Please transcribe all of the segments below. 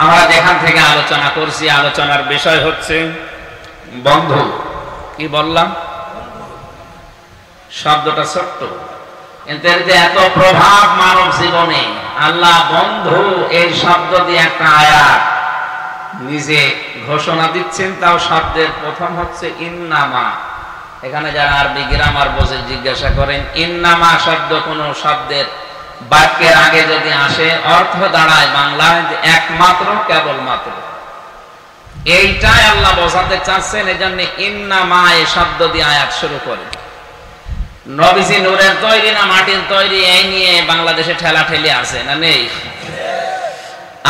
আমরা যেখান থেকে আলোচনা করছি, আলোচনার বিষয় হচ্ছে বন্ধু। কি বললাম? শব্দটা ছোট্ট, কিন্তু এর যে এত প্রভাব মানব জীবনে। আল্লাহ বন্ধু এই শব্দ দিয়ে একটা আয়াত নিজে ঘোষণা দিচ্ছেন, তাও শব্দের প্রথম হচ্ছে ইন্নামা। এখানে যারা আরবি গ্রামার বোঝে জিজ্ঞাসা করেন, ইন্নামা শব্দ কোন শব্দের বাক্যের আগে যদি আসে, অর্থ দাঁড়ায় বাংলায় একমাত্র, কেবলমাত্র। এইটাই আল্লাহ বোঝাতে চাচ্ছেন, এজন্য ইন্নামা এই শব্দ দিয়ে আয়াত শুরু করে। নবীজি নূরের তৈরি না মাটির তৈরি, এই নিয়ে বাংলাদেশে ঠেলা ঠেলি আছে না নেই?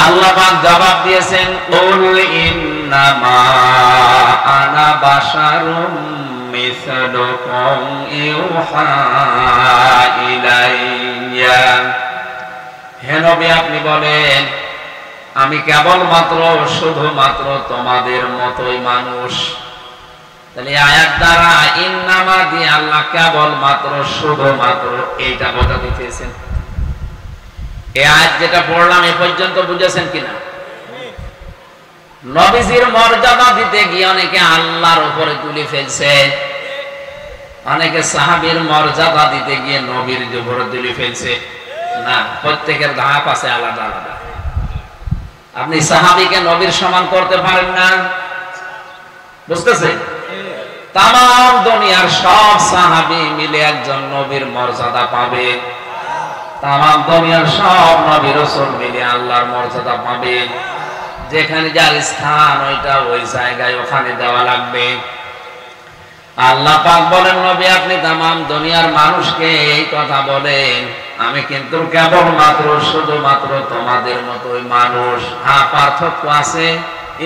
আল্লাহ পাক জবাব দিয়েছেন, কুল ইন্নামা আনা বাশারুম মিসলুকুম ইউহা ইলাইয়া। হে নবী, আপনি বলেন আমি কেবলমাত্র শুধুমাত্র তোমাদের মতোই মানুষ। তাহলে আয়াত দ্বারা ইন্নামা দিয়ে আল্লাহ কেবলমাত্র শুধুমাত্র এইটা বোঝাতে চেয়েছেন। এই আয়াত যেটা পড়লাম এ পর্যন্ত বুঝেছেন কিনা? নবীজির মর্যাদা দিতে গিয়ে অনেকে আল্লাহর উপরে তুলে ফেলছে, অনেকে সাহাবীর মর্যাদা দিতে গিয়ে নবীর উপরে তুলে ফেলছে। না, প্রত্যেকের ধাপ আছে আলাদা আলাদা। আপনি সাহাবীকে নবীর সমান করতে পারেন না, বুঝতেছেন? তাম দুনিয়ার সব সাহাবী মিলে একজন নবীর মর্যাদা পাবে, তাম দুনিয়ার সব নবী রাসূল মিলে আল্লাহর মর্যাদা পাবে। যেখানে যার স্থান ওইটা ওই জায়গায় ওখানে দেওয়া লাগবে। আল্লাহ পাক বলেন, নবী আপনি তাম দুনিয়ার মানুষকে এই কথা বলেন, আমি কিন্তু কেবলমাত্র শুধুমাত্র তোমাদের মতোই মানুষ। হ্যাঁ, পার্থক্য আছে।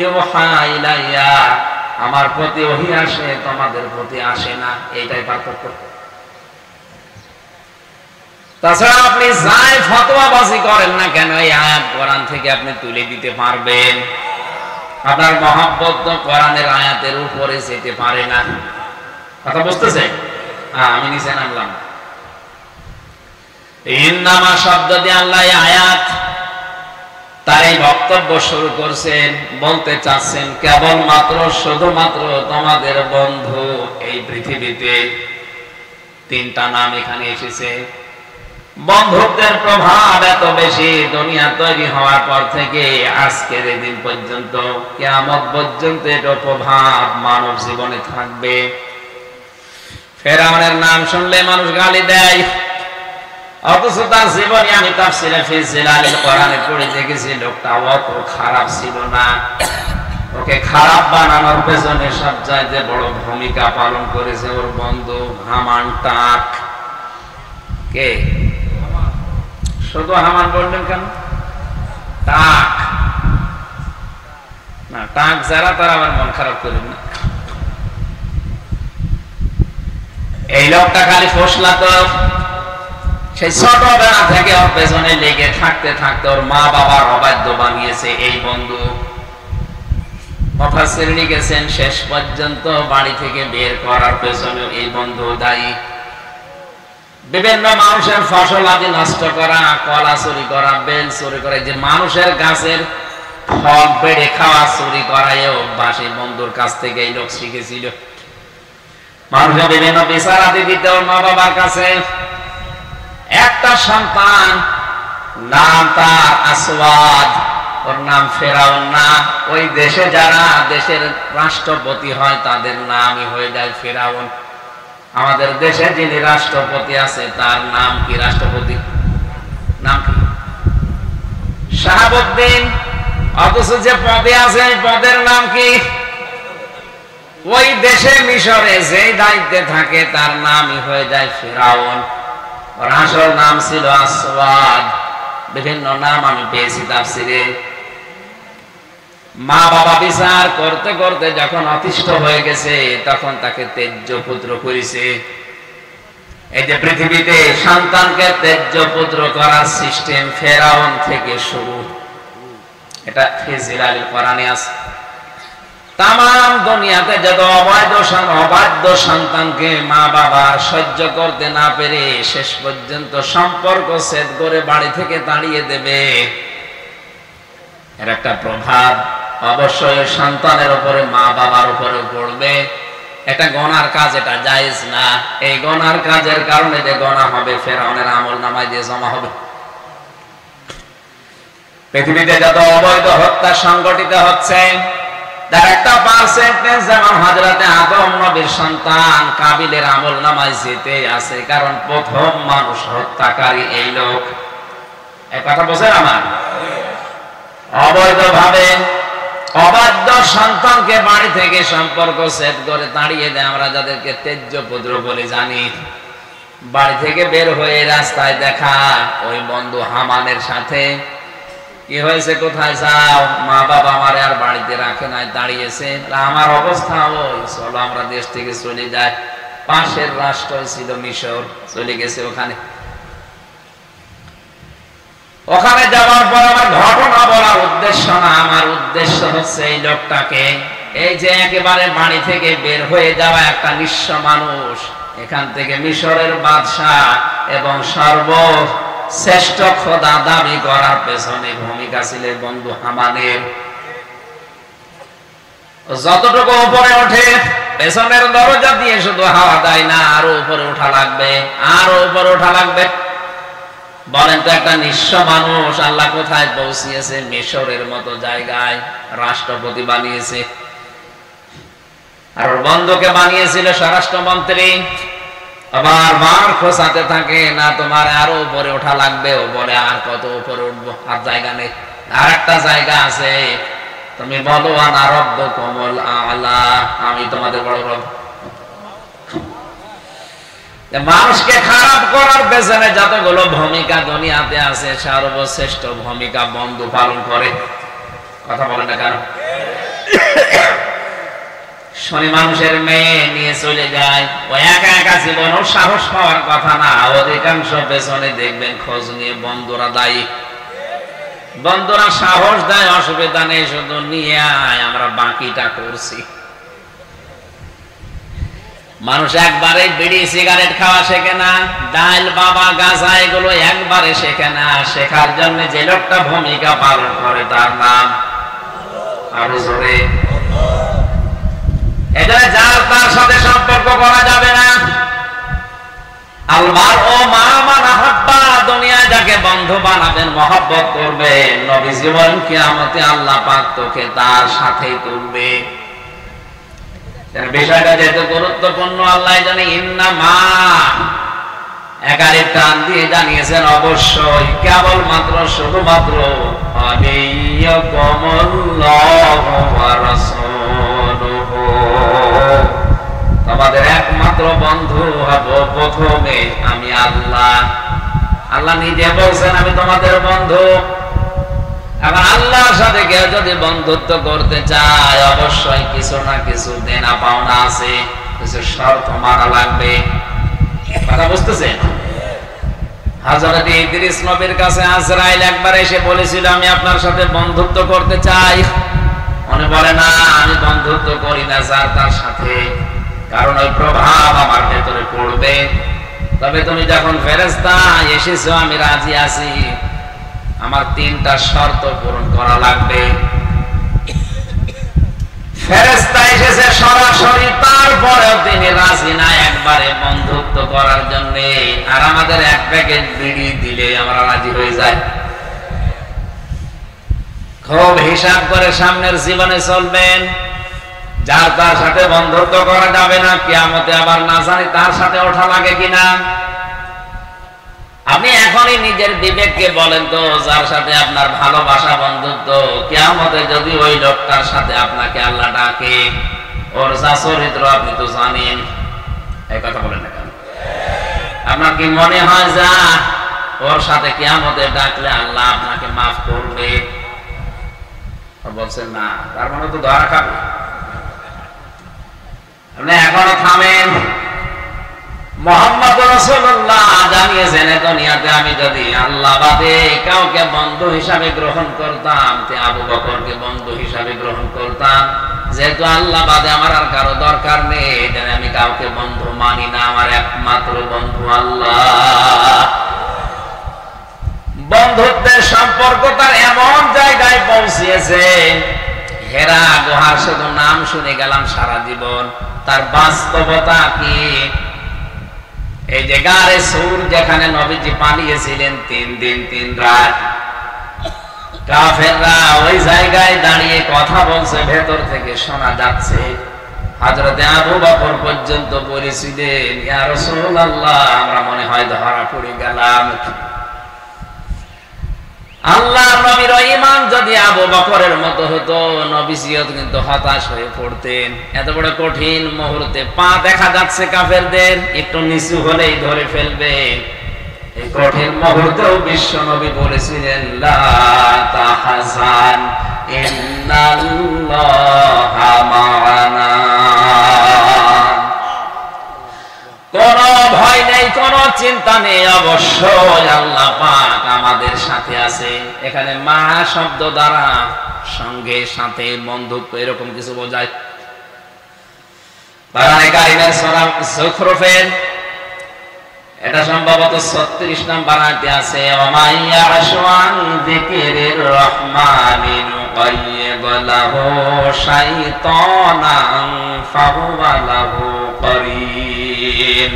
ইউহা ইলাইয়া, আমার প্রতি ওহী আসে, তোমাদের প্রতি আসে না, এইটাই পার্থক্য। তাছাড়া আপনি যাই ফতোয়াবাজি করেন না কেন, এই আয়াত কোরআন থেকে আপনি তুলে দিতে পারবেন। আপনার মহব্বত তো কোরআনের আয়াতের উপরে যেতে পারে না। কথা বুঝতেছেন? আমি নিচে নামলাম। ইন্নামা শব্দ দিয়ে আল্লাহ আয়াত তার এই বক্তব্য শুরু করছেন, বলতে চাচ্ছেন কেবলমাত্র শুধুমাত্র তোমাদের বন্ধু এই পৃথিবীতে। তিনটা নাম এখানে এসেছে। বন্ধুত্বের প্রভাব এত বেশি, দুনিয়া তৈরি হওয়ার পর থেকে আজকের এই দিন পর্যন্ত, কিয়ামত পর্যন্ত এর প্রভাব মানব জীবনে থাকবে। ফেরাউনের নাম শুনলে মানুষ গালি দেয়, অথচ তার জীবনে আমি তাফসীরে ফি জিলালিল কোরআনে পড়ে দেখেছি লোকটা অত খারাপ ছিল না। ওকে খারাপ বানানোর পেছনে সবচাইতে বড় ভূমিকা পালন করেছে ওর বন্ধু হামান টাক। কে? শুধু হামান বললেন কেন? টাক না, টাক যারা তারা আবার মন খারাপ করেন না। এই লোকটা খালি ফসলাতো। সেই ছোটবেলা থেকে ওর পেছনে লেগে থাকতে থাকতে ওর মা বাবার অবাধ্য বানিয়েছে এই বন্ধু। মুফাসসির লিখেছেন শেষ পর্যন্ত বাড়ি থেকে বের করার পেছনে এই বন্ধু দায়ী। বিভিন্ন মানুষের ফসল আদি নষ্ট করা, কলা চুরি করা, বেল চুরি করা, যে মানুষের গাছের ফল পেড়ে খাওয়া চুরি করা, এ অভ্যাস এই বন্ধুর কাছ থেকে এই লোক শিখেছিল। মানুষের বিভিন্ন বিচার আদি দিতে ওর মা বাবার কাছে। একটা সন্তান, নাম তার আসওয়াদ, ওর নাম ফেরাউন না। ওই দেশে যারা দেশের রাষ্ট্রপতি হয় তাদের নামই হয়ে যায় ফেরাউন। আমাদের দেশে যিনি রাষ্ট্রপতি আছে তার নাম কি? রাষ্ট্রপতি নাম কি? শাহাবুদ্দিন। অথচ যে পদে আছে পদের নাম কি? ওই দেশে মিশরে যেই দায়িত্বে থাকে তার নামই হয়ে যায় ফেরাউন। ওর আসল নাম ছিল আসওয়াদ। বিভিন্ন নাম আমি পেয়েছি তাফসীরে। মা বাবা বিচার করতে করতে যখন অতিষ্ঠ হয়ে গেছে তখন তাকে তেজ্য পুত্র করেছে। এই যে পৃথিবীতে সন্তানকে তেজ্য পুত্র করার সিস্টেম ফেরাউন থেকে শুরু, এটা ফি জিলালিল কোরআনে আছে। তাম দুনিয়াতে যত অবাধ্য সন্তানকে মা বাবা সহ্য করতে না পেরে শেষ পর্যন্ত সম্পর্ক ছেদ করে বাড়ি থেকে তাড়িয়ে দেবে। এর একটা প্রভাব অবশ্যই সন্তানের উপরে, মা বাবার উপরে পড়বে। একটা গনার কাজ, এটা জায়েজ না। এই গনার কাজের কারণে যে গনা হবে, ফেরাউনের আমলনামায় দিয়ে জমা হবে। পৃথিবীতে যত অবৈধ হত্যা সংগঠিত হচ্ছে, তার একটা পার্সেন্টেজ যেমন হযরতে আদম নবীর সন্তান কাবিলের আমলনামায় যেতে আছে, কারণ প্রথম মানুষ হত্যাকারী এই লোক। এই কথা বোঝেন আমার? অবৈধভাবে অবাধ্য সন্তানকে বাড়ি থেকে সম্পর্ক সেট করে তাড়িয়ে দেয়, আমরা যাদেরকে তেজ্য পুত্র বলে জানি। বাড়ি থেকে বের হয়ে রাস্তায় দেখা ওই বন্ধু হামানের সাথে, কি হয়েছে, কোথায় যাও? মা বাবা আমার আর বাড়িতে রাখে নাই, দাঁড়িয়েছে। আমার অবস্থা ওই, চলো আমরা দেশ থেকে চলে যাই। পাশের রাষ্ট্র ছিল মিশর, চলে গেছে ওখানে। ওখানে যাওয়ার পর আমার ঘটনা বলার উদ্দেশ্য না, আমার উদ্দেশ্য হচ্ছে এই লোকটাকে, এই যে একেবারে বাড়ি থেকে বের হয়ে যাওয়া একটা নিঃস্ব মানুষ, এখান থেকে মিশরের বাদশাহ এবং সর্বশ্রেষ্ঠ খোদা দাবি করার পেছনে ভূমিকা ছিল বন্ধু হামানের। যতটুকু উপরে ওঠে, পেছনের দরজা দিয়ে শুধু হাওয়া দেয় না, আরো উপরে ওঠা লাগবে, আরো উপরে ওঠা লাগবে। বলেন তো, একটা নিঃস্ব মানুষ আল্লাহ কোথায় পৌঁছিয়েছে? মিশরের মতো জায়গায় রাষ্ট্রপতি বানিয়েছে, আর বন্ধুকে বানিয়েছিল স্বরাষ্ট্রমন্ত্রী। আবার বার খোঁচাতে থাকে, না তোমার আরো উপরে ওঠা লাগবে। ও বলে, আর কত উপরে উঠবো, আর জায়গা নেই। আর একটা জায়গা আছে, তুমি বলো আনা রব্বুকুমুল আ'লা, আমি তোমাদের বড় রব। মানুষকে খারাপ করার পেছনে যতগুলো ভূমিকা দুনিয়াতে আছে, সর্বশ্রেষ্ঠ ভূমিকা বন্ধু পালন করে। কথা বলে না কেন? শনি মানুষের মেয়ে নিয়ে চলে যায়, ও একা একা জীবন, ওর সাহস পাওয়ার কথা না। অধিকাংশ পেছনে দেখবেন খোঁজ নিয়ে বন্ধুরা দায়ী। বন্ধুরা সাহস দেয়, অসুবিধা নেই, শুধু নিয়ে আয়, আমরা বাকিটা করছি। মানুষ একবারে বিড়ি সিগারেট খাওয়া শেখে না, ডাল বাবা গাঁজা এগুলো একবারে শেখে না। শেখার জন্য যে লোকটা ভূমিকা পালন করে তার নাম আরো জোরে। এজন্য যার তার সাথে সম্পর্ক করা যাবে না। আল্লাহ ও মা মানা হাব্বা, দুনিয়ায় যাকে বন্ধু বানাবেন, মহব্বত করবেন, নবীজি বলেন কিয়ামতে আল্লাহ পাক তোকে তার সাথেই তুলবে। বিষয়টা যেহেতু গুরুত্বপূর্ণ, আল্লাহ জানে ইন্নামা একারে টান দিয়ে জানিয়েছেন, অবশ্যই কেবলমাত্র শুধুমাত্র তোমাদের একমাত্র বন্ধু হব প্রথমে আমি আল্লাহ। আল্লাহ নিজে বলছেন আমি তোমাদের বন্ধু। এখন আল্লাহর সাথে কেউ যদি বন্ধুত্ব করতে চায়, অবশ্যই কিছু না কিছু দেনা পাওনা আছে, কিছু শর্ত মানা লাগবে। কথা বুঝতেছেন? হযরত ইদ্রিস নবীর কাছে আজরাইল একবার এসে বলেছিল, আমি আপনার সাথে বন্ধুত্ব করতে চাই। উনি বলে, না, আমি বন্ধুত্ব করি না যার তার সাথে, কারণ ওই প্রভাব আমার ভেতরে পড়বে। তবে তুমি যখন ফেরেশতা এসেছো, আমি রাজি আছি, আমার 3টা শর্ত পূরণ করা লাগবে। ফেরেশতা এসেছে সরাসরি, তারপরেও তিনি রাজি না একবারে বন্ধুত্ব করার জন্য। আর আমাদের এক প্যাকেট বিড়ি দিলে আমরা রাজি হয়ে যাই। খুব হিসাব করে সামনের জীবনে চলবেন। যার তার সাথে বন্ধুত্ব করা যাবে না, কিয়ামতে আবার না জানি তার সাথে ওঠা লাগে কিনা। আপনি এখনই নিজের বিবেককে বলেন তো, যার সাথে আপনার ভালোবাসা বন্ধুত্ব, কিয়ামতে যদি ওই লোকটার সাথে আপনাকে আল্লাহ ডাকে, ওর যা চরিত্র আপনি তো জানেন, এই কথা বলেন না কেন? আপনার কি মনে হয় যা ওর সাথে কিয়ামতে ডাকলে আল্লাহ আপনাকে মাফ করবে? বলছেন না, তার মানে তো ধরা খাবে। আপনি এখনো থামেন। মুহাম্মদ রাসূলুল্লাহ জানিয়েছেন, দুনিয়াতে আমি যদি আল্লাহ বাদে কাউকে বন্ধু হিসাবে গ্রহণ করতাম, তে আবু বকরকে বন্ধু হিসাবে গ্রহণ করতাম। যেহেতু আল্লাহ বাদে আমার আর কারো দরকার নেই, এজন্য আমি কাউকে বন্ধু মানি না, আমার একমাত্র বন্ধু আল্লাহ। বন্ধুত্বের সম্পর্ক তার এমন জায়গায় পৌঁছিয়ে গেছে। হেরা গুহার শুধু নাম শুনে গেলাম সারা জীবন, তার বাস্তবতা কি? এই যে গারে সূর যেখানে নবীজি পালিয়েছিলেন 3 দিন 3 রাত, কাফেররা ওই জায়গায় দাঁড়িয়ে কথা বলছে, ভেতর থেকে শোনা যাচ্ছে। হযরতে আবু বকর পর্যন্ত বলেছিলেন, ইয়া রাসূলুল্লাহ, আমরা মনে হয় ধরা পড়ে গেলাম। আল্লাহ নবীর ঈমান যদি আবু বকরের মতো হতো, নবীজিও কিন্তু হতাশ হয়ে পড়তেন। এত বড় কঠিন মুহূর্তে পা দেখা যাচ্ছে কাফেরদের, একটু নিচু হলেই ধরে ফেলবে। এই কঠিন মুহূর্তেও বিশ্ব নবী বলেছিলেন, লা তাহজান ইন্নাল্লাহা মা'ানা। কোন ভয় নেই, কোন চিন্তা নেই, অবশ্যই আল্লাহ পাক আমাদের সাথে আছে। এখানে মা শব্দ দ্বারা সঙ্গে সাথে বন্ধুত্ব এরকম কিছু বোঝায়। কোরআনে কারীমের সূরা যুখরুফের এটা সম্ভবত 36 নম্বর আয়াতে আছে, ওমাইয়া আশওয়ান যিকিরির রহমানি নুকাইয়িদ লাহু শাইতানান ফাহুয়া লাহু করিন।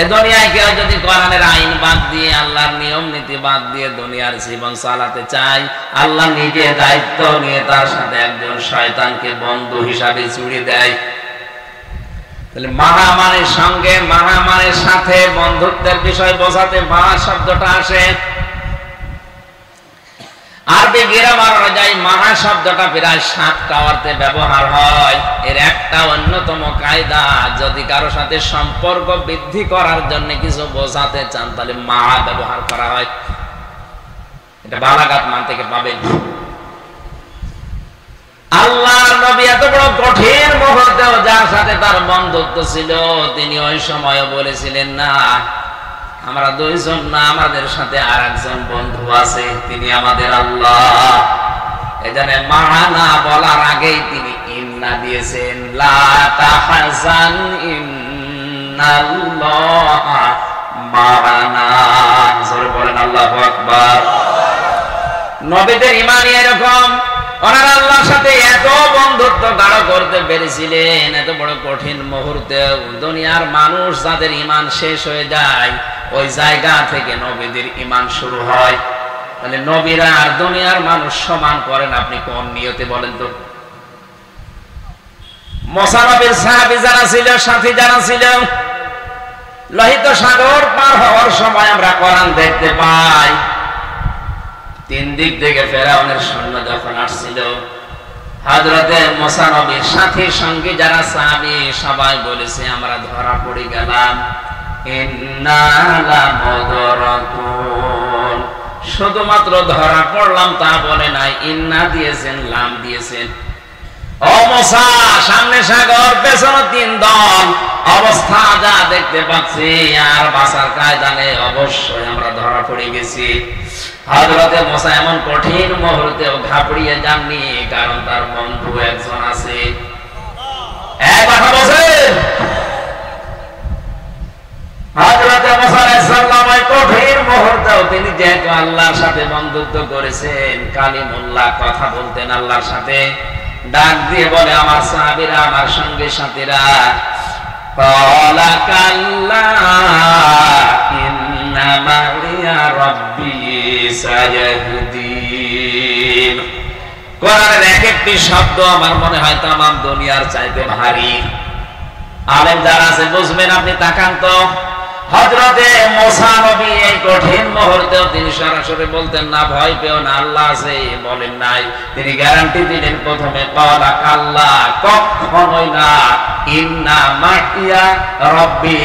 এ দুনিয়ায় কেউ যদি কোরআনের আইন বাদ দিয়ে, আল্লাহর নিয়ম নীতি বাদ দিয়ে দুনিয়ার জীবন চালাতে চায়, আল্লাহ নিজে দায়িত্ব নিয়ে তার সাথে একজন শয়তানকে বন্ধু হিসাবে জুড়ে দেয়। তাহলে মহামানের সঙ্গে, মহামানের সাথে বন্ধুত্বের বিষয় বোঝাতে মা শব্দটা আসে। আরবি গ্রামার অনুযায়ী মহা শব্দটা প্রায় 7টা অর্থে ব্যবহার হয়। এর একটা অন্যতম কায়দা, যদি কারো সাথে সম্পর্ক বৃদ্ধি করার জন্য কিছু বোঝাতে চান, তাহলে মা ব্যবহার করা হয়। এটা বালাগাত মান থেকে পাবেন। আল্লাহর নবী এত বড় কঠিন মুহূর্তেও যার সাথে তার বন্ধুত্ব ছিল, তিনি ওই সময় বলেছিলেন, না আমরা দুইজন না, আমাদের সাথে আরেকজন বন্ধু আছে, তিনি আমাদের আল্লাহ। এজন্য মা'ানা বলার আগেই তিনি ইন্না দিয়েছেন, লা তাহজান ইন্নাল্লাহা মা'ানা। জোরে বলেন আল্লাহু আকবার। নবীদের ঈমানই এরকম, ওনারা আল্লাহর সাথে এত বন্ধুত্ব গাঢ় করতে পেরেছিলেন। এত বড় কঠিন মুহূর্তে দুনিয়ার মানুষ যাদের ঈমান শেষ হয়ে যায়, ওই জায়গা থেকে নবীদের ঈমান শুরু হয়। তাহলে নবীরা আর দুনিয়ার মানুষ সমান করেন আপনি কোন নিয়তে বলেন তো? মুসা নবীর সাহাবী যারা ছিল, সাথী যারা ছিল, লোহিত সাগর পার হওয়ার সময় আমরা কোরআন দেখতে পাই, 3 দিক থেকে ফেরাউনের সৈন্য যখন আসছিল, হযরতে মুসা নবীর সাথী সঙ্গী যারা সাহাবী সবাই বলেছে, আমরা ধরা পড়ে গেলাম। ইন্না লামুদরাকুন। শুধুমাত্র ধরা পড়লাম তা বলে নাই, ইন্না দিয়েছেন, লাম দিয়েছেন। ও মুসা, সামনে সাগর, পেছনে 3 দল, অবস্থা যা দেখতে পাচ্ছি আর বাঁচার কায়দা নেই, অবশ্যই আমরা ধরা পড়ে গেছি। হযরতে মুসা এমন কঠিন মুহূর্তেও ঘাবড়িয়ে যাননি, কারণ তার বন্ধু একজন আছে। এক কথা বলেন, হযরতে মুসা আলাইহিস সালাম এই কঠিন মুহূর্তেও তিনি যেহেতু আল্লাহর সাথে বন্ধুত্ব করেছেন, কালিমুল্লাহ কথা বলতেন আল্লাহর সাথে, ডাক দিয়ে বলে, আমার সাহাবীরা, আমার সঙ্গে সাথীরা, ক্বালা কাল্লা ইন্না মা'ইয়া রাব্বি সায়াহদিন। কোরআনের এক একটি শব্দ আমার মনে হয় তামাম দুনিয়ার চাইতে ভারী। আলেম যারা আছে বুঝবেন, আপনি তাকান তো। হযরতে মুসা নবী এই কঠিন মুহূর্তেও তিনি সরাসরি বলতেন না, ভয় পেও না, আল্লাহ আছে বলেন নাই। তিনি গ্যারান্টি দিলেন প্রথমে, ক্বালা কাল্লা, কখনোই না, ইন্না মা'ইয়া রাব্বি।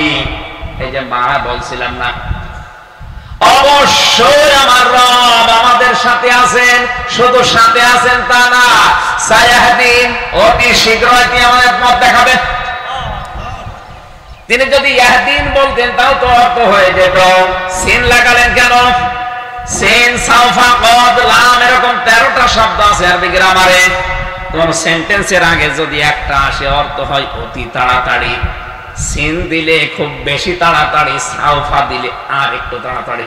এই যে মা বলছিলাম না, অবশ্যই আমার রব আমাদের সাথে আছেন। শুধু সাথে আছেন তা না, সায়াহদিন, অতি শীঘ্রই তিনি আমাদের পথ দেখাবেন। তিনি যদি ইয়াহদিন বলতেন তাও তো অর্থ হয়ে যেত। সিন লাগালেন কেন? সিন, সাউফা, কদ, লাম এরকম 13টা শব্দ আছে আরবি গ্রামারে। কোন সেন্টেন্সের আগে যদি একটা আসে, অর্থ হয় অতি তাড়াতাড়ি। সিন দিলে খুব বেশি তাড়াতাড়ি, সাউফা দিলে আর একটু তাড়াতাড়ি।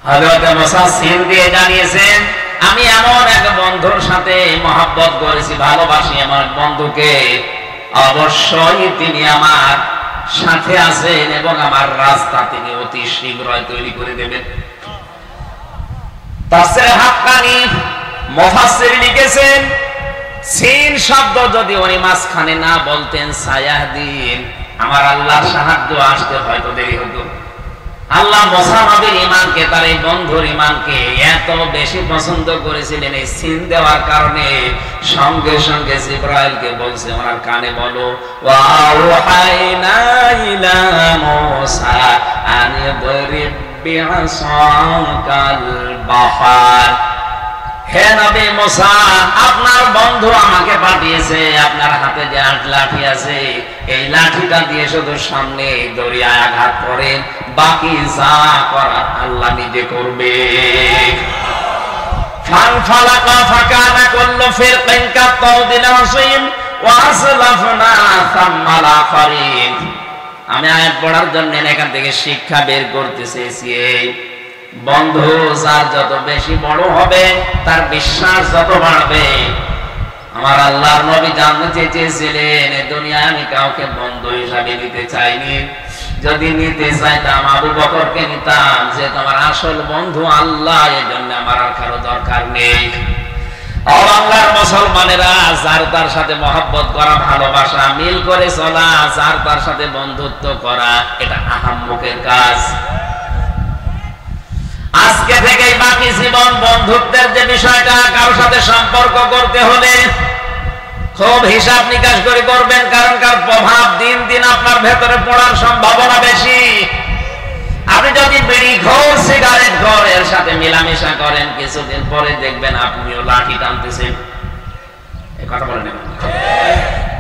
হযরত মুসা সিন দিয়ে জানিয়েছেন, আমি এমন এক বন্ধুর সাথে মহব্বত করেছি, ভালোবাসি আমার বন্ধুকে, অবশ্যই তিনি আমার সাথে আছেন এবং আমার রাস্তা তিনি অতি শীঘ্রই তৈরি করে দেবেন। তাফসীরে হাক্কানী মুফাসসির লিখেছেন, সিন শব্দ যদি উনি মাঝখানে না বলতেন সায়াহদিন, আমার আল্লাহর সাহায্য আসতে হয়তো দেরি হতো। আল্লাহ মুসা নবীর ঈমানকে, তার এই বন্ধুর ঈমানকে এত বেশি পছন্দ করেছিলেন, এই সিন দেওয়ার কারণে সঙ্গে সঙ্গে জিবরাইলকে বলছে ওনার কানে বলো, ওয়া আওহাইনা ইলা মুসা আন ইদরিব বিআসাকাল বাহর। হে নবী মুসা, আপনার বন্ধু আমাকে পাঠিয়েছে, আপনার হাতে যে লাঠি আছে এই লাঠিটা দিয়ে শুধু সামনে দরিয়ায় আঘাত করেন, বাকি যা করার আল্লাহ নিজে করবে। ফানফালাকা ফাকানা কুল্লু ফিরকিন কাত্তাউদিল আসিম ওয়া আসলাফনা সাম্মাল আখরিন। আমি আয়াত পড়ার জন্য এখান থেকে শিক্ষা বের করতে চেয়েছি, বন্ধু যার যত বেশি বড় হবে তার বিশ্বাস যত বাড়বে। আমার আল্লাহর নবী জানতে চেয়েছিলেন, দুনিয়ায় আমি কাউকে বন্ধু হিসাবে নিতে চাইনি, যদি নিতে চাইতাম আবু বকরকে নিতাম, যে তোমার আসল বন্ধু আল্লাহ, এজন্য আমার আর কারো দরকার নেই। আল্লাহর মুসলমানেরা, যার তার সাথে মহব্বত করা, ভালোবাসা, মিল করে চলা, যার তার সাথে বন্ধুত্ব করা, এটা আহাম্মকের কাজ। আজকে থেকেই বাকি জীবন বন্ধুত্বের যে বিষয়টা, কারোর সাথে সম্পর্ক করতে হলে খুব হিসাব নিকাশ করে করবেন, কারণ কার প্রভাব দিন দিন আপনার ভেতরে পড়ার সম্ভাবনা বেশি। আপনি যদি বিড়ি খোর, সিগারেট খোর এর সাথে মেলামেশা করেন, কিছুদিন পরে দেখবেন আপনিও লাঠি টানতেছেন। এই কথা বলেন,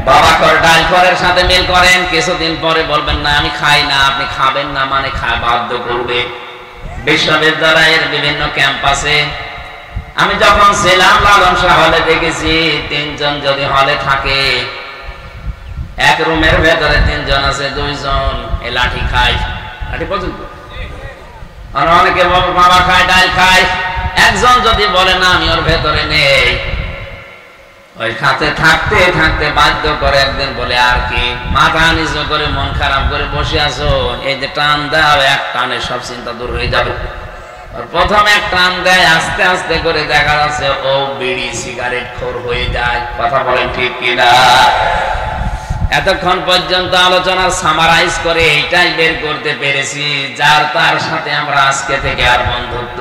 বাবা খোর, ডাল খোরের সাথে মিল করেন, কিছুদিন পরে বলবেন না আমি খাই না, আপনি খাবেন না মানে খায় বাধ্য করবে। বিশ্ববিদ্যালয়ের বিভিন্ন ক্যাম্পাসে আমি যখন ছিলাম লালন শাহ হলে দেখেছি, 3 জন যদি হলে থাকে, এক রুমের ভেতরে 3 জন আছে, 2 জন এই লাঠি খায়, লাঠি পর্যন্ত অনেকে বাবা খায়, ডাল খায়। একজন যদি বলে না আমি ওর ভেতরে নেই, ওই খাতে থাকতে থাকতে বাধ্য করে একদিন বলে আর কি, মাথা নিচু করে মন খারাপ করে বসে আছো, এই যে টান দাও, এক টানে সব চিন্তা দূর হয়ে যাবে। প্রথম এক টান দেয়, আস্তে আস্তে করে দেখা যাচ্ছে ও বিড়ি সিগারেট খোর হয়ে যায়। কথা বলেন ঠিক কিনা? এতক্ষণ পর্যন্ত আলোচনার সামারাইজ করে এইটাই বের করতে পেরেছি, যার তার সাথে আমরা আজকে থেকে আর বন্ধুত্ব।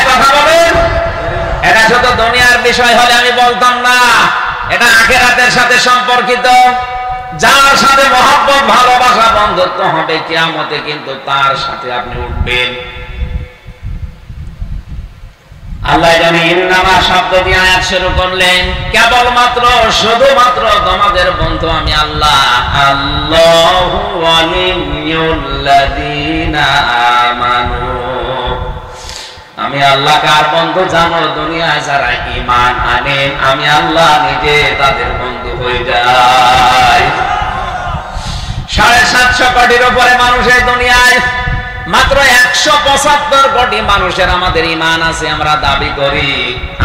কথা বলেন, এটা শুধু দুনিয়ার বিষয় হলে আমি বলতাম না, এটা আখিরাতের সাথে সম্পর্কিত। যার সাথে মহব্বত, ভালোবাসা, বন্ধুত্ব হবে, কিয়ামতে কিন্তু তার সাথে আপনি উঠবেন। আল্লাহ জানি ইন্নামা শব্দ দিয়ে আয়াত শুরু করলেন, কেবলমাত্র শুধুমাত্র তোমাদের বন্ধু আমি আল্লাহ। আল্লাহু ওয়ালিয়ুল্লাযীনা আমানু। আমি আল্লাহ কার বন্ধু জানো? দুনিয়ায় যারা ঈমান আনে, আমি আল্লাহ নিজে তাদের বন্ধু হয়ে যাই। 750 কোটির উপরে মানুষের দুনিয়ায়, মাত্র 175 কোটি মানুষের আমাদের ঈমান আছে, আমরা দাবি করি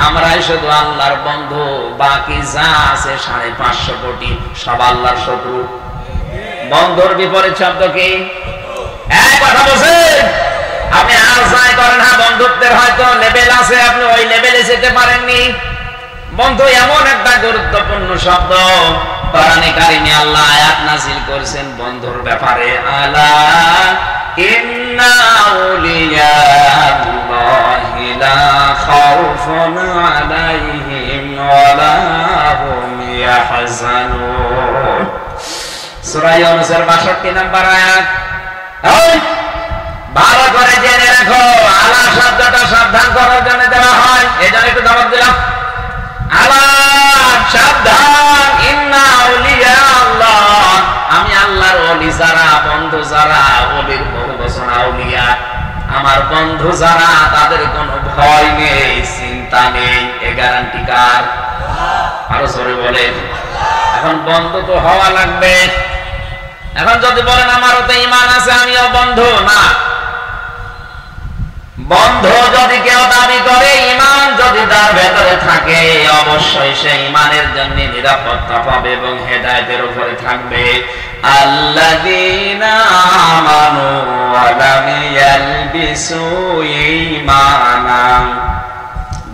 আমরাই শুধু আল্লাহর বন্ধু, বাকি যা আছে 550 কোটি সব আল্লাহর শত্রু। বন্ধুর বিপরীত শব্দ কি? এক কথা বলছেন, আপনি আর যাই করেন, হ্যাঁ বন্ধুত্বের হয়তো লেভেল আছে, আপনি ওই লেভেলে যেতে পারেননি। বন্ধু এমন একটা গুরুত্বপূর্ণ শব্দ, কোরআনে কারিমে আল্লাহ আয়াত নাযিল করেছেন বন্ধুর ব্যাপারে। আলা ইন্না আউলিয়াল্লাহি লা খাউফুন আলাইহিম ওয়া লা হুম ইয়াহজানুন। সূরা ইউনূসের 62 নম্বর আয়াত। ভালো করে জেনে রাখো, আলা শব্দটা সাবধান করার জন্য দেওয়া হয়, এজন্য একটু দাওয়াত দিলাম। আলা সাবধান, ইন্না আউলিয়া আল্লাহ, আমি আল্লাহর ওলি যারা, বন্ধু যারা, ওলির বহুবচন আউলিয়া, আমার বন্ধু যারা, তাদের কোনো ভয় নেই, চিন্তা নেই। এ গ্যারান্টি কার? আরো জোরে বলেন। এখন বন্ধু তো হওয়া লাগবে। এখন যদি বলেন আমারও তো ঈমান আছে, আমিও বন্ধু, না। বন্ধু যদি কেউ দাবি করে যার ভেতরে থাকে অবশ্যই সে ঈমানের জন্য নিরাপত্তা পাবে এবং হেদায়েতের উপরে থাকবে। আল্লাযীনা আমানু ওয়া লাম ইয়ালবিসু ঈমানাহুম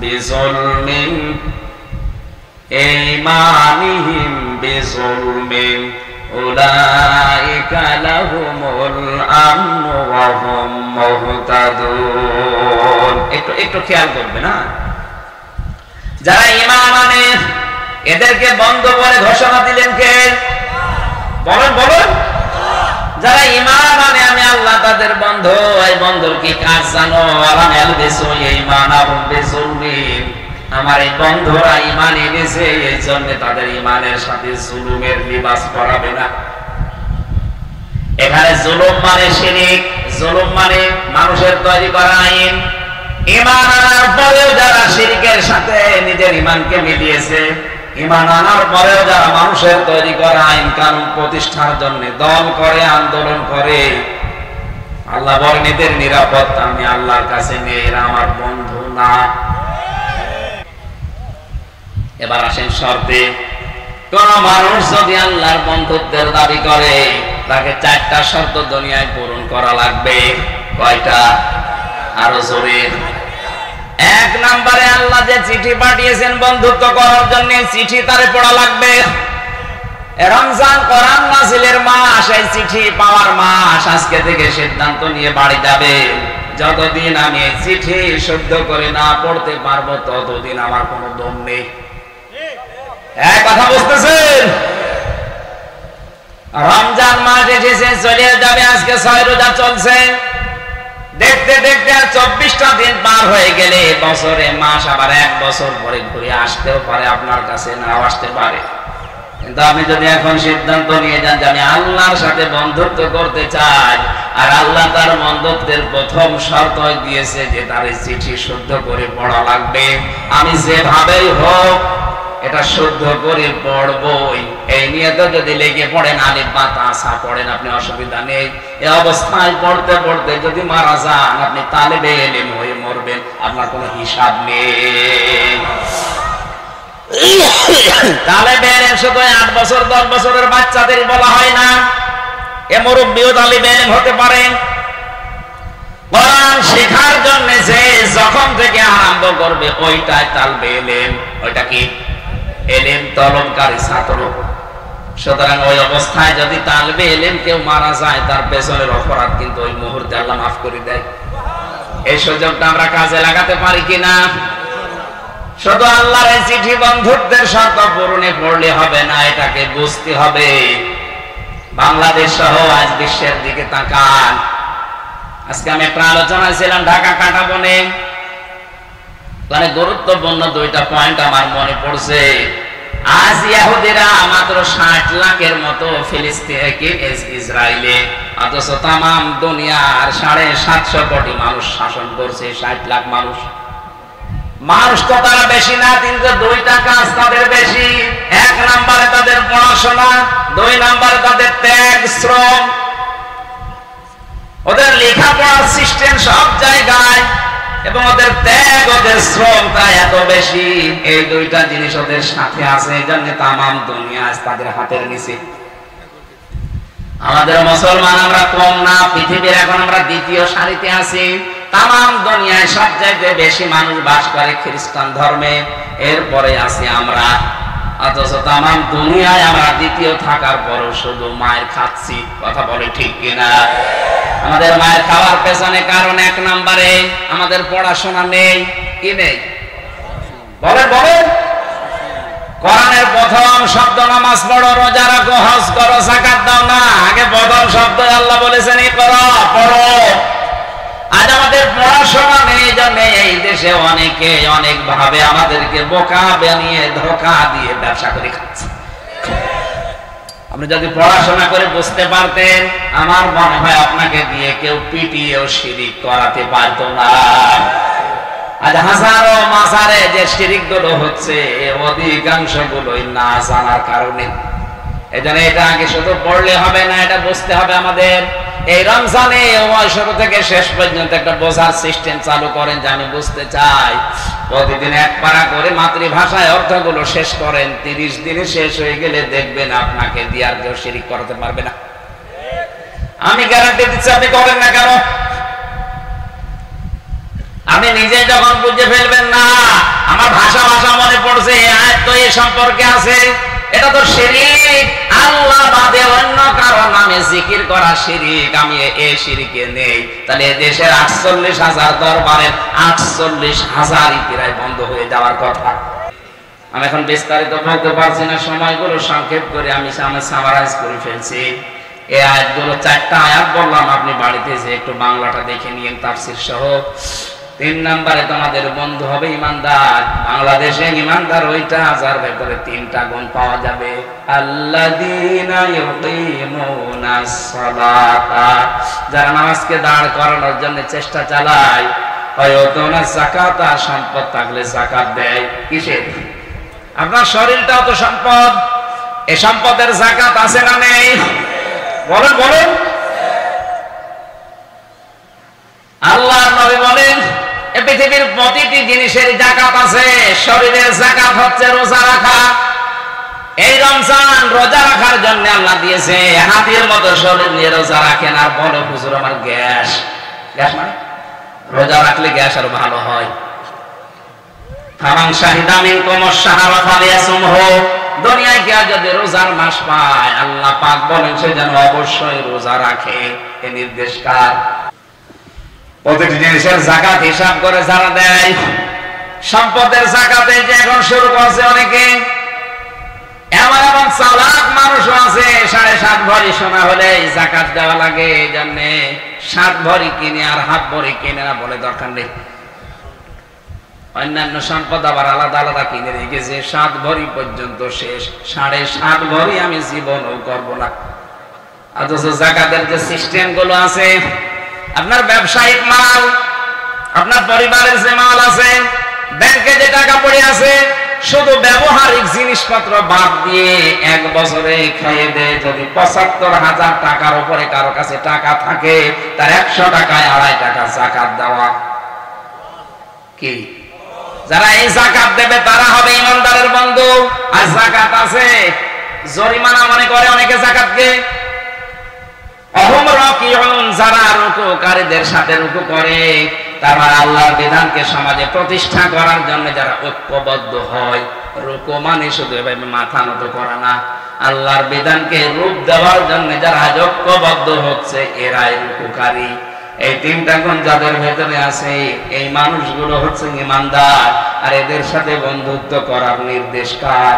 বিযুলমিন ঈমানিহিম বিযুলমিন উলাইকা লাহুমুল আমনু ওয়া হুম মুহতাদুন। একটু খেয়াল করবে না, যারা ঈমান আনে এদেরকে বন্ধ করে ঘোষণা দিলেন কে? বলেন। যারা ঈমান আনে আমি আল্লাহ তাদের বন্ধু। এই বন্ধুর কি কাজ জানো? আলাম ইয়ালবিসু ঈমানাহুম বিযুলমিন, আমার এই বন্ধুরা ঈমান এনেছে, এই জন্য তাদের ঈমানের সাথে জুলুমের লিবাস পরাবে না। এখানে জুলুম মানে শিরক, জুলুম মানে মানুষের তৈরি করা আইন। ঈমান আনার পরেও যারা শিরকের সাথে নিজের ঈমানকে মিলিয়েছে, ঈমান আনার পরেও যারা মানুষের তৈরি করা আইন কানুন প্রতিষ্ঠার জন্য দল করে, আন্দোলন করে, আল্লাহ বলেন এদের নিরাপত্তা আমি আল্লাহর কাছে নেই, এরা আমার বন্ধু না। এবার আসেন শর্তে। কোন মানুষ যদি আল্লাহর বন্ধুত্বের দাবি করে তাকে 4টা শর্ত দুনিয়ায় পূরণ করা লাগবে। কয়টা? আরো জোরে। 1 নম্বরে আল্লাহ যে চিঠি পাঠিয়েছেন বন্ধুত্ব করার জন্য, চিঠি তারে পড়া লাগবে। রমজান কোরআন নাযিলের মাস, এই চিঠি পাওয়ার মাস। আজকে থেকে সিদ্ধান্ত নিয়ে বাড়ি যাবে, যতদিন আমি এই চিঠি শুদ্ধ করে না পড়তে পারবো ততদিন আমার কোনো দম নেই। কথা বুঝতেছেন? রমজান মাস এসেছে, চলে যাবে। আজকে 6 রোজা চলছে, দেখতে দেখতে 24টা দিন পার হয়ে গেলে বছরে মাস আবার 1 বছর পরে ঘুরে আসতেও পারে, আপনার কাছে নাও আসতে পারে। কিন্তু আপনি যদি এখন সিদ্ধান্ত নিয়ে যান যে আমি আল্লাহর সাথে বন্ধুত্ব করতে চাই, আর আল্লাহ তার বন্ধুত্বের প্রথম শর্ত দিয়েছে যে তার এই চিঠি শুদ্ধ করে পড়া লাগবে, আমি যেভাবেই হোক এটা শুদ্ধ করে পড়বই, এই নিয়ে তো যদি লেগে পড়েন, আলিফ বা তাসা পড়েন, আপনি অসুবিধা নেই। এই অবস্থায় পড়তে পড়তে যদি মারা যান, আপনি তালেবে ইলম হয়ে মরবেন, আপনার কোনো হিসাব নেই। তালেবে ইলম শুধু 8 বছর 10 বছরের বাচ্চাদের বলা হয় না, এ মুরব্বিও তালেবে ইলম হতে পারে। কোরআন শেখার জন্য যে যখন থেকে আরম্ভ করবে ওইটাই তালেবে ইলম। ওইটা কি? এলেম তলবকারী ছাত্র। সুতরাং ওই অবস্থায় যদি তালবে এলেম কেউ মারা যায়, তার পেছনের অপরাধ কিন্তু ওই মুহূর্তে আল্লাহ মাফ করে দেয়। এই সুযোগটা আমরা কাজে লাগাতে পারি কিনা? শুধু আল্লাহর এই চিঠি বন্ধুত্বের শর্ত পূরণে পড়লে হবে না, এটাকে বুঝতে হবে। বাংলাদেশ সহ আজ বিশ্বের দিকে তাকান। আজকে আমি একটা আলোচনায় ছিলাম ঢাকা কাঁটাবনে, মানে গুরুত্বপূর্ণ 2টা পয়েন্ট আমার মনে পড়ছে। আজ ইহুদিরা মাত্র 60 লাখের মতো ফিলিস্তিনে, ইসরায়েলে, অথচ তামাম দুনিয়ার 750 কোটি মানুষ শাসন করছে। 60 লাখ মানুষ। মানুষ তো তারা বেশি না, কিন্তু 2টা কাজ তাদের বেশি। 1 নম্বরে তাদের পড়াশোনা, 2 নম্বরে তাদের ত্যাগ শ্রম। ওদের লেখাপড়ার সিস্টেম সব জায়গায়, এবং ওদের ত্যাগ ওদের শ্রম তাই এত বেশি। এই 2টা জিনিস ওদের সাথে আছে, এই জন্য তামাম দুনিয়া তাদের হাতের নিচে। আমাদের মুসলমান আমরা কম না, পৃথিবীর এখন আমরা 2য় সারিতে আছি। তামাম দুনিয়ায় সবচাইতে বেশি মানুষ বাস করে খ্রিস্টান ধর্মে, এরপরে আছি আমরা। অথচ তামাম দুনিয়ায় আমরা 2য় থাকার পরও শুধু মায়ের খাচ্ছি। কথা বলে ঠিক কিনা? আমাদের মায়ের খাওয়ার পেছনে কারণ 1 নম্বরে আমাদের পড়াশোনা নেই। কি নেই? বলেন। কোরআনের প্রথম শব্দ নামাজ পড়ো, রোজা রাখো, হজ করো, যাকাত দাও না। আগে প্রথম শব্দ আল্লাহ বলেছেন ইকরা, পড়ো। আজ আমাদের পড়াশোনা নেই, জন্য এই দেশে অনেকে অনেক ভাবে আমাদেরকে বোকা বানিয়ে ধোঁকা দিয়ে ব্যবসা করে খাচ্ছে। আপনি যদি পড়াশোনা করে বুঝতে পারতেন, আমার মনে হয় আপনাকে দিয়ে কেউ পিটিয়েও শিরিক করাতে পারতো না। আজ হাজারো মাজারে যে শিরিক গুলো হচ্ছে, অধিকাংশ গুলোই না জানার কারণে। এজন্য এটা আগে শুধু পড়লে হবে না, এটা বুঝতে হবে আমাদের। এই রমজানে শুরু থেকে শেষ পর্যন্ত একটা বোঝার সিস্টেম চালু করেন যে আমি বুঝতে চাই। প্রতিদিন এক পারা করে মাতৃভাষায় অর্থগুলো শেষ করেন। 30 দিনে শেষ হয়ে গেলে দেখবেন আপনাকে দিয়ে আর কেউ শিরিক করাতে পারবে না। আমি গ্যারান্টি দিচ্ছি, আপনি করেন না কেন? আমি নিজে যখন বুঝে ফেলবেন না আমার ভাষা মনে পড়ছে, আয়াত তো এই সম্পর্কে আছে, এটা তো শিরিক, আল্লাহ বাদে অন্য কারো নামে জিকির করা শিরিক, আমি এই শিরিকে নেই, তাহলে দেশের 48,000 দরবারের 48,000 ইতিরাই বন্ধ হয়ে যাওয়ার কথা। আমি এখন বিস্তারিত বলতে পারছি না, সময়গুলো সংক্ষেপ করে আমি সামারাইজ করে ফেলছি। এই আয়াতগুলো 4টা আয়াত বললাম, আপনি বাড়িতে যে একটু বাংলাটা দেখে নিয়েন তাফসীর সহ। 3 নম্বরে তোমাদের বন্ধু হবে ইমানদার। বাংলাদেশে ইমানদার ওইটা যার ভেতরে 3টা গুণ পাওয়া যাবে। আল্লাযীনা ইউকিমুনাস সালাতা, যারা নামাজকে দাঁড় করানোর জন্য চেষ্টা চালায়। ওয়ায়ুতুনাজ যাকাতা, সম্পদ থাকলে যাকাত দেয়। কিসের? আপনার শরীরটাও তো সম্পদ, এই সম্পদের যাকাত আছে না নেই? বলেন বলেন। আল্লাহর নবী বলেন এই পৃথিবীর প্রতিটি জিনিসের যাকাত আছে, শরীরের যাকাত হচ্ছে রোজা রাখা। এই রমজান রোজা রাখার জন্য আল্লাহ দিয়েছে, হাতির মতো শরীর নিয়ে রোজা রাখেন আর বলে হুজুর আমার গ্যাস। গ্যাস মানে রোজা রাখলে গ্যাস আরো ভালো হয়। ফামান শাহিদা মিনকুম আশ-শাহরা ফালিয়াসুমহু, দুনিয়ায় কেউ যদি রোজার মাস পায় আল্লাহ পাক বলেন সে যেন অবশ্যই রোজা রাখে। এই নির্দেশ কার? প্রতিটি জিনিসের যাকাত হিসাব করে যারা দেয়। সম্পদের যাকাতে যে এখন শুরু করছে অনেকে, এমন চালাক মানুষও আছে 7.5 ভরি সোনা হলে যাকাত দেওয়া লাগে, এই জন্য 7 ভরি কিনে আর হাফ ভরি কিনে না, বলে দরকার নেই। অন্যান্য সম্পদ আবার আলাদা আলাদা কিনে রেখেছে, 7 ভরি পর্যন্ত শেষ, 7.5 ভরি আমি জীবনও করব না। অথচ যাকাতের যে সিস্টেম গুলো আছে, আপনার ব্যবসায়িক মাল, আপনার পরিবারের যে মাল আছে, ব্যাংকে যে টাকা পড়ে আছে, শুধু ব্যবহারিক জিনিসপত্র বাদ দিয়ে 1 বছরে খাইয়ে দেয় যদি 75,000 টাকার উপরে কারো কাছে টাকা থাকে, তার 100 টাকায় 2.5 টাকা যাকাত দেওয়া। কি? যারা এই যাকাত দেবে তারা হবে ইমানদারের বন্ধু। আর যাকাত আছে জরিমানা মনে করে অনেকে যাকাতকে। যারা রুকুকারীদের সাথে রুকু করে, তারা আল্লাহর বিধানকে সমাজে প্রতিষ্ঠা করার জন্য যারা ঐক্যবদ্ধ হয়। রুকু মানে শুধু এভাবে মাথা নত করা না, আল্লাহর বিধানকে রূপ দেওয়ার জন্য যারা ঐক্যবদ্ধ হচ্ছে এরাই রুকুকারী। এই 3টা গুণ যাদের ভেতরে আছে, এই মানুষগুলো হচ্ছে ইমানদার। আর এদের সাথে বন্ধুত্ব করার নির্দেশ কার?